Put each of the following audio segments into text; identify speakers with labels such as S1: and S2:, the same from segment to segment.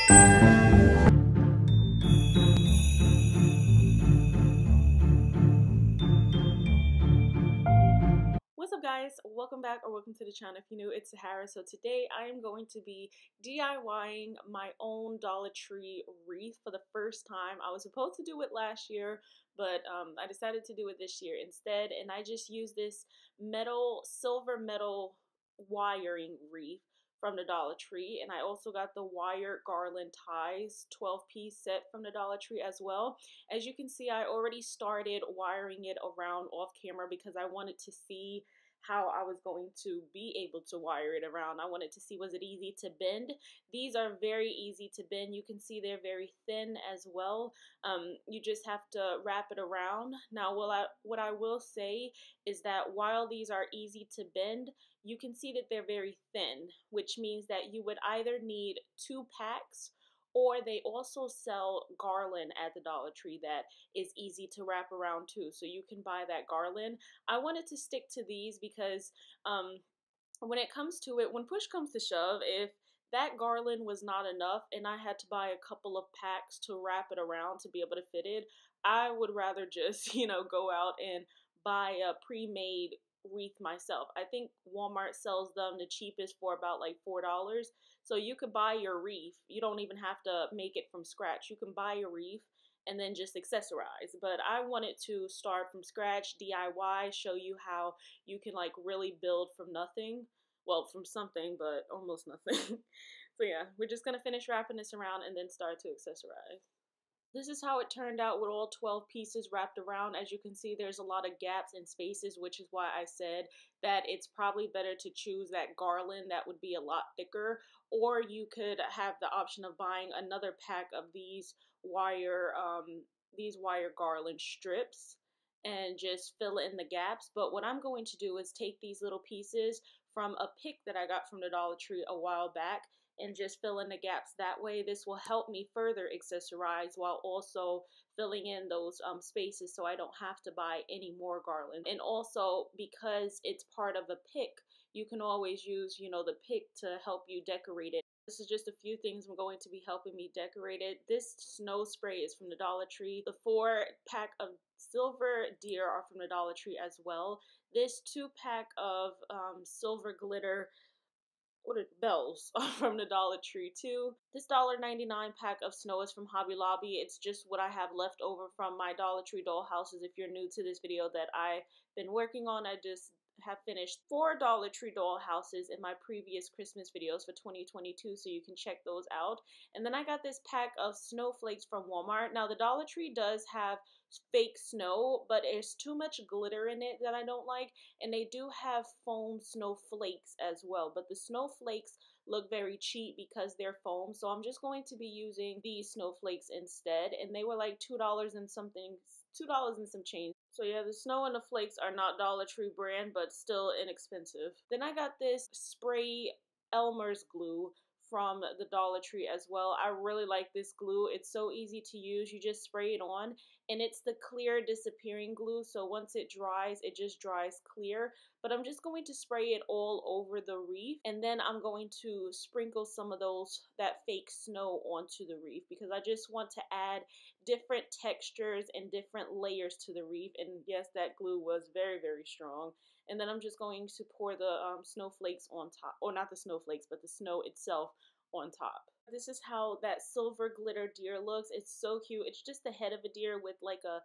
S1: What's up guys, welcome back or welcome to the channel. If you're new, it's Sahara. So today I am going to be DIYing my own Dollar Tree wreath for the first time. I was supposed to do it last year, but I decided to do it this year instead, and I just used this silver metal wiring wreath from the Dollar Tree, and I also got the wire garland ties 12-piece set from the Dollar Tree as well. As you can see, I already started wiring it around off camera because I wanted to see how I was going to be able to wire it around. I wanted to see, was it easy to bend? These are very easy to bend. You can see they're very thin as well. You just have to wrap it around. Now, what I will say is that while these are easy to bend, you can see that they're very thin, which means that you would either need 2 packs, or they also sell garland at the Dollar Tree that is easy to wrap around too. So you can buy that garland. I wanted to stick to these because when it comes to it, when push comes to shove, if that garland was not enough and I had to buy a couple of packs to wrap it around to be able to fit it, I would rather just, go out and buy a pre-made wreath myself. I think Walmart sells them the cheapest for about like $4. So you could buy your wreath. You don't even have to make it from scratch. You can buy your wreath and then just accessorize. But I wanted to start from scratch, DIY, show you how you can like really build from nothing. Well, from something, but almost nothing. So yeah, we're just gonna finish wrapping this around and then start to accessorize. This is how it turned out with all 12 pieces wrapped around. As you can see, there's a lot of gaps and spaces, which is why I said that it's probably better to choose that garland that would be a lot thicker, or you could have the option of buying another pack of these wire garland strips and just fill in the gaps. But what I'm going to do is take these little pieces from a pick that I got from the Dollar Tree a while back and just fill in the gaps that way. This will help me further accessorize while also filling in those spaces so I don't have to buy any more garland. And also, because it's part of a pick, you can always use, the pick to help you decorate it. This is just a few things I'm going to be helping me decorate it. This snow spray is from the Dollar Tree. The 4-pack of silver deer are from the Dollar Tree as well. This 2-pack of silver glitter bells from the Dollar Tree too. This $1.99 pack of snow is from Hobby Lobby. It's just what I have left over from my Dollar Tree doll houses. If you're new to this video that I've been working on, I just have finished 4 Dollar Tree doll houses in my previous Christmas videos for 2022, so you can check those out. And then I got this pack of snowflakes from Walmart. Now the Dollar Tree does have fake snow, but there's too much glitter in it that I don't like, and they do have foam snowflakes as well, but the snowflakes look very cheap because they're foam, so I'm just going to be using these snowflakes instead, and they were like $2 and something, $2 and some change. So yeah, the snow and the flakes are not Dollar Tree brand, but still inexpensive. Then I got this spray Elmer's glue from the Dollar Tree as well. I really like this glue. It's so easy to use. You just spray it on, and it's the clear disappearing glue, so once it dries, it just dries clear. But I'm just going to spray it all over the wreath, and then I'm going to sprinkle some of that fake snow onto the wreath because I just want to add different textures and different layers to the wreath. And yes, that glue was very, very strong. And then I'm just going to pour the snowflakes on top, or not the snowflakes, but the snow itself on top. This is how that silver glitter deer looks. It's so cute. It's just the head of a deer with like a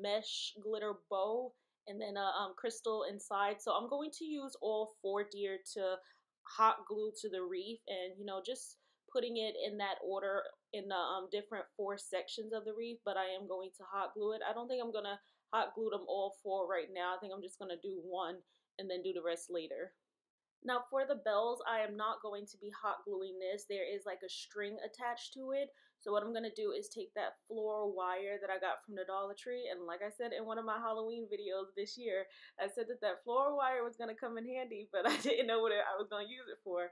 S1: mesh glitter bow and then a crystal inside. So I'm going to use all 4 deer to hot glue to the wreath, and just putting it in that order in the different 4 sections of the wreath, but I am going to hot glue it. I don't think I'm gonna hot glue them all 4 right now. I think I'm just gonna do 1 and then do the rest later. Now for the bells, I am not going to be hot gluing this. There is like a string attached to it. So what I'm going to do is take that floral wire that I got from the Dollar Tree, and like I said in one of my Halloween videos this year, I said that floral wire was going to come in handy, but I didn't know what I was going to use it for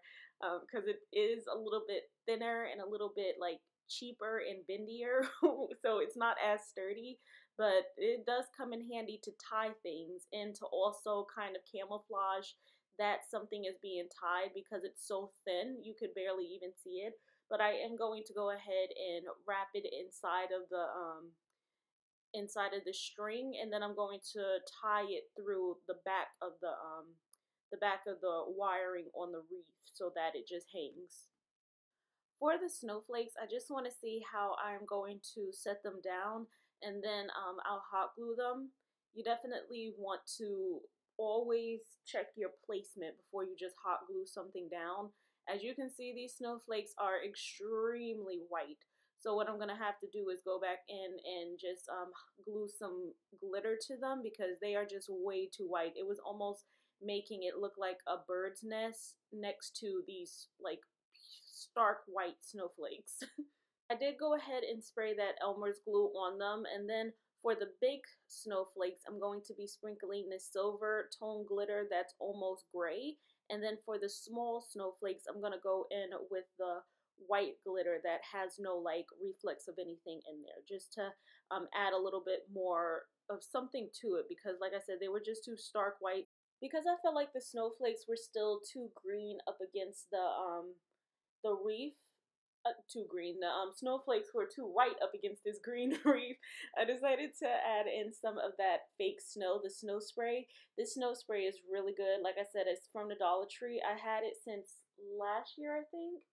S1: because it is a little bit thinner and a little bit like cheaper and bendier, so it's not as sturdy, but it does come in handy to tie things and to also kind of camouflage that something is being tied because it's so thin you could barely even see it. But I am going to go ahead and wrap it inside of the string, and then I'm going to tie it through the back of the wiring on the wreath so that it just hangs. For the snowflakes, I just want to see how I'm going to set them down, and then I'll hot glue them. You definitely want to always check your placement before you just hot glue something down. As you can see, these snowflakes are extremely white. So what I'm going to have to do is go back in and just glue some glitter to them because they are just way too white. It was almost making it look like a bird's nest next to these like stark white snowflakes. I did go ahead and spray that Elmer's glue on them, and then for the big snowflakes, I'm going to be sprinkling this silver tone glitter that's almost gray, and then for the small snowflakes, I'm going to go in with the white glitter that has no like reflex of anything in there, just to add a little bit more of something to it, because like I said, they were just too stark white. Because I felt like the snowflakes were still too green up against the wreath, too green. The snowflakes were too white up against this green wreath. I decided to add in some of that fake snow, the snow spray. This snow spray is really good. Like I said, it's from the Dollar Tree. I had it since last year, I think.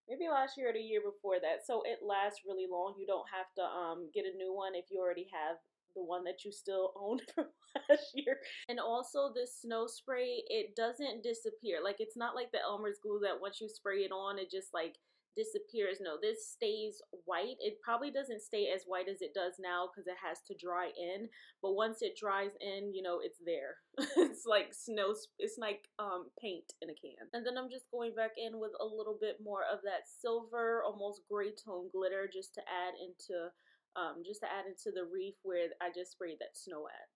S1: Maybe last year or the year before that. So it lasts really long. You don't have to get a new one if you already have the one that you still owned from last year. And also this snow spray, it doesn't disappear. Like it's not like the Elmer's glue that once you spray it on, it just like disappears. No, this stays white. It probably doesn't stay as white as it does now because it has to dry in. But once it dries in, you know, it's there. It's like snow, it's like paint in a can. And then I'm just going back in with a little bit more of that silver, almost gray tone glitter just to add into the wreath where I just sprayed that snow at.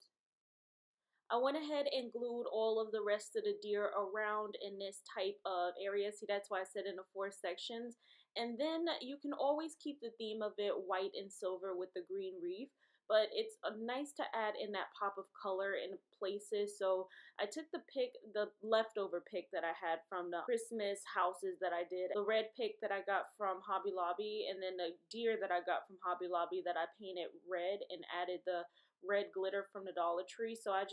S1: I went ahead and glued all of the rest of the deer around in this type of area. See, that's why I said in the 4 sections. And then you can always keep the theme of it white and silver with the green wreath, but it's nice to add in that pop of color in places. So I took the leftover pick that I had from the Christmas houses that I did, the red pick that I got from Hobby Lobby, and then the deer that I got from Hobby Lobby that I painted red and added the red glitter from the Dollar Tree. So I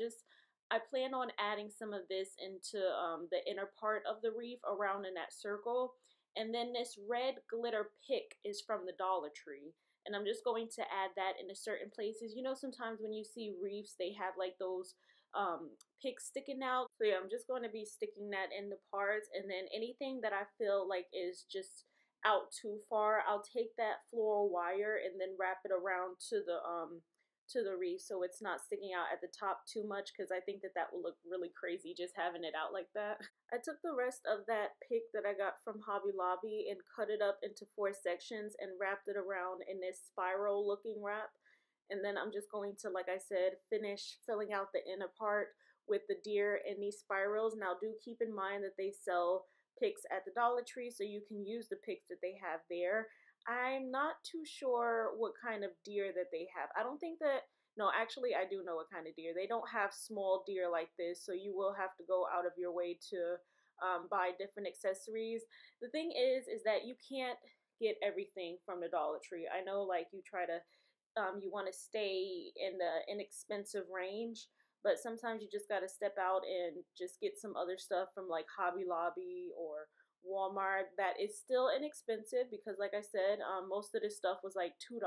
S1: plan on adding some of this into the inner part of the wreath around in that circle. And then this red glitter pick is from the Dollar Tree. And I'm just going to add that into certain places. You know, sometimes when you see wreaths, they have like those picks sticking out. So yeah, I'm just going to be sticking that in the parts. And then anything that I feel like is just out too far, I'll take that floral wire and then wrap it around to the wreath so it's not sticking out at the top too much, because I think that that will look really crazy just having it out like that. I took the rest of that pick that I got from Hobby Lobby and cut it up into 4 sections and wrapped it around in this spiral looking wrap. And then I'm just going to, like I said, finish filling out the inner part with the deer and these spirals. Now do keep in mind that they sell picks at the Dollar Tree, so you can use the picks that they have there. I'm not too sure what kind of deer that they have. I don't think that, no, actually I do know what kind of deer. They don't have small deer like this, so you will have to go out of your way to buy different accessories. The thing is that you can't get everything from the Dollar Tree. I know like you want to stay in the inexpensive range, but sometimes you just got to step out and just get some other stuff from like Hobby Lobby or Walmart that is still inexpensive, because like I said, most of this stuff was like $2.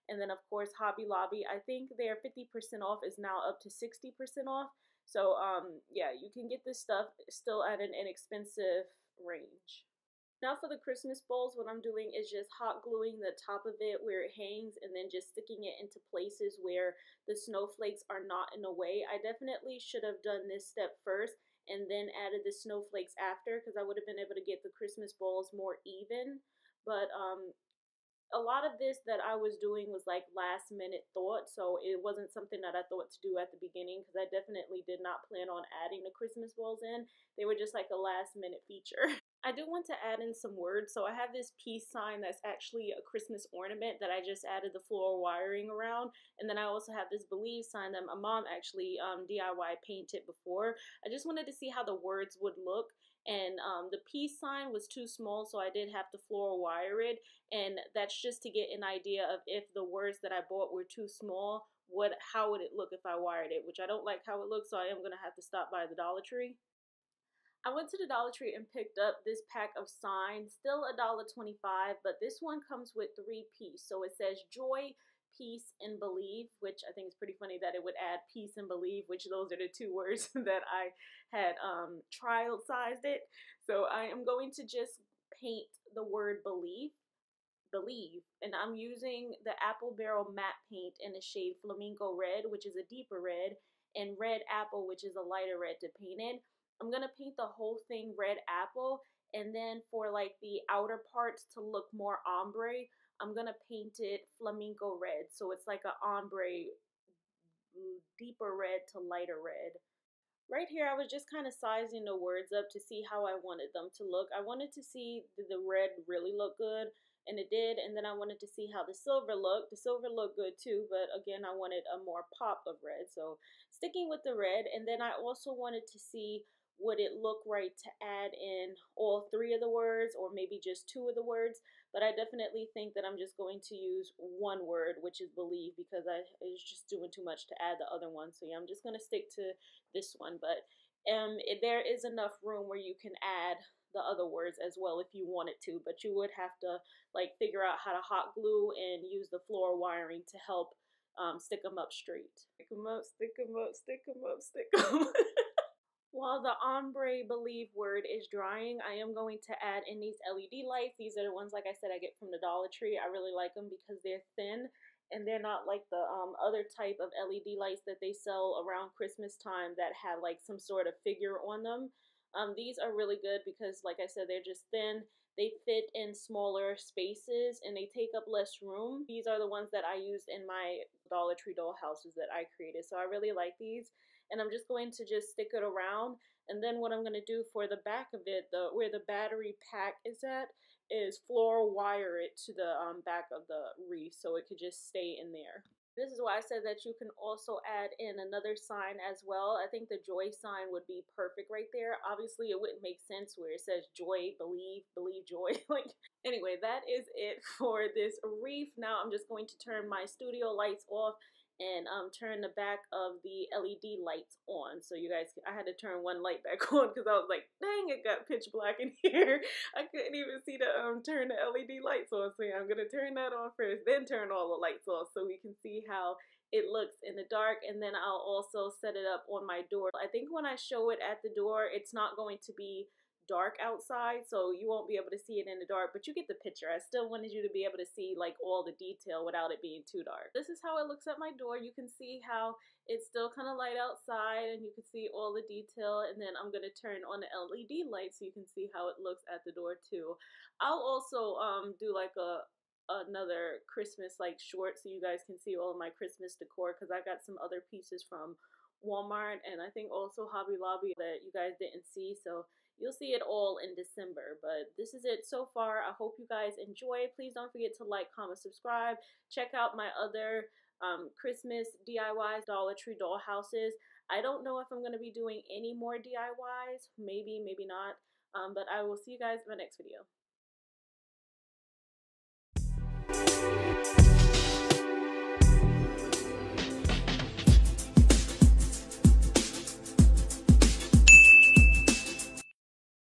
S1: And then of course Hobby Lobby, I think their 50% off is now up to 60% off. So yeah, you can get this stuff still at an inexpensive range. Now for the Christmas bowls, what I'm doing is just hot gluing the top of it where it hangs and then just sticking it into places where the snowflakes are not in the way. I definitely should have done this step first and then added the snowflakes after, because I would have been able to get the Christmas bowls more even. But a lot of this that I was doing was like last minute thought, so it wasn't something that I thought to do at the beginning, because I definitely did not plan on adding the Christmas balls in. They were just like a last minute feature. I do want to add in some words. So I have this peace sign that's actually a Christmas ornament that I just added the floral wiring around. And then I also have this believe sign that my mom actually DIY painted before. I just wanted to see how the words would look. And the peace sign was too small, so I did have to floral wire it. And that's just to get an idea of if the words that I bought were too small, how would it look if I wired it, which I don't like how it looks, so I am going to have to stop by the Dollar Tree. I went to the Dollar Tree and picked up this pack of signs, still $1.25, but this one comes with 3 pieces. So it says joy, peace, and believe, which I think is pretty funny that it would add peace and believe, which those are the 2 words that I had trial sized it. So I am going to just paint the word believe, and I'm using the Apple Barrel matte paint in the shade Flamingo Red, which is a deeper red, and Red Apple, which is a lighter red to paint in. I'm gonna paint the whole thing red apple, and then for like the outer parts to look more ombre, I'm gonna paint it flamingo red, so it's like a ombre, deeper red to lighter red. Right here, I was just kind of sizing the words up to see how I wanted them to look. I wanted to see did the red really look good, and it did. And then I wanted to see how the silver looked. The silver looked good too, but again, I wanted a more pop of red. So sticking with the red, and then I also wanted to see would it look right to add in all 3 of the words or maybe just 2 of the words. But I definitely think that I'm just going to use 1 word, which is believe, because it's just doing too much to add the other one. So yeah, I'm just going to stick to this one. But there is enough room where you can add the other words as well if you wanted to, but you would have to like figure out how to hot glue and use the floor wiring to help stick them up straight. Stick them up, stick them up, stick them up, stick them. While the ombre believe word is drying, I am going to add in these LED lights. These are the ones, like I said, I get from the Dollar Tree. I really like them because they're thin and they're not like the other type of LED lights that they sell around Christmas time that have like some sort of figure on them. These are really good because, like I said, they're just thin. They fit in smaller spaces and they take up less room. These are the ones that I used in my Dollar Tree doll houses that I created. So I really like these, and I'm just going to just stick it around. And then what I'm going to do for the back of it, where the battery pack is at, is floor wire it to the back of the wreath so it could just stay in there. This is why I said that you can also add in another sign as well. I think the joy sign would be perfect right there. Obviously, it wouldn't make sense where it says joy, believe joy. Like, anyway, that is it for this wreath. Now I'm just going to turn my studio lights off and turn the back of the LED lights on. So you guys, I had to turn one light back on because I was like, dang, it got pitch black in here. I couldn't even see the turn the LED lights on. So yeah, I'm gonna turn that on first, then turn all the lights off so we can see how it looks in the dark. And then I'll also set it up on my door. I think when I show it at the door, it's not going to be dark outside, so you won't be able to see it in the dark, but you get the picture. I still wanted you to be able to see like all the detail without it being too dark. This is how it looks at my door. You can see how it's still kind of light outside and you can see all the detail, and then I'm going to turn on the LED light so you can see how it looks at the door too. I'll also do like another Christmas like short so you guys can see all of my Christmas decor, because I got some other pieces from Walmart and I think also Hobby Lobby that you guys didn't see, so you'll see it all in December. But this is it so far. I hope you guys enjoy. Please don't forget to like, comment, subscribe. Check out my other Christmas DIYs, Dollar Tree doll houses. I don't know if I'm going to be doing any more DIYs. Maybe, maybe not. But I will see you guys in my next video.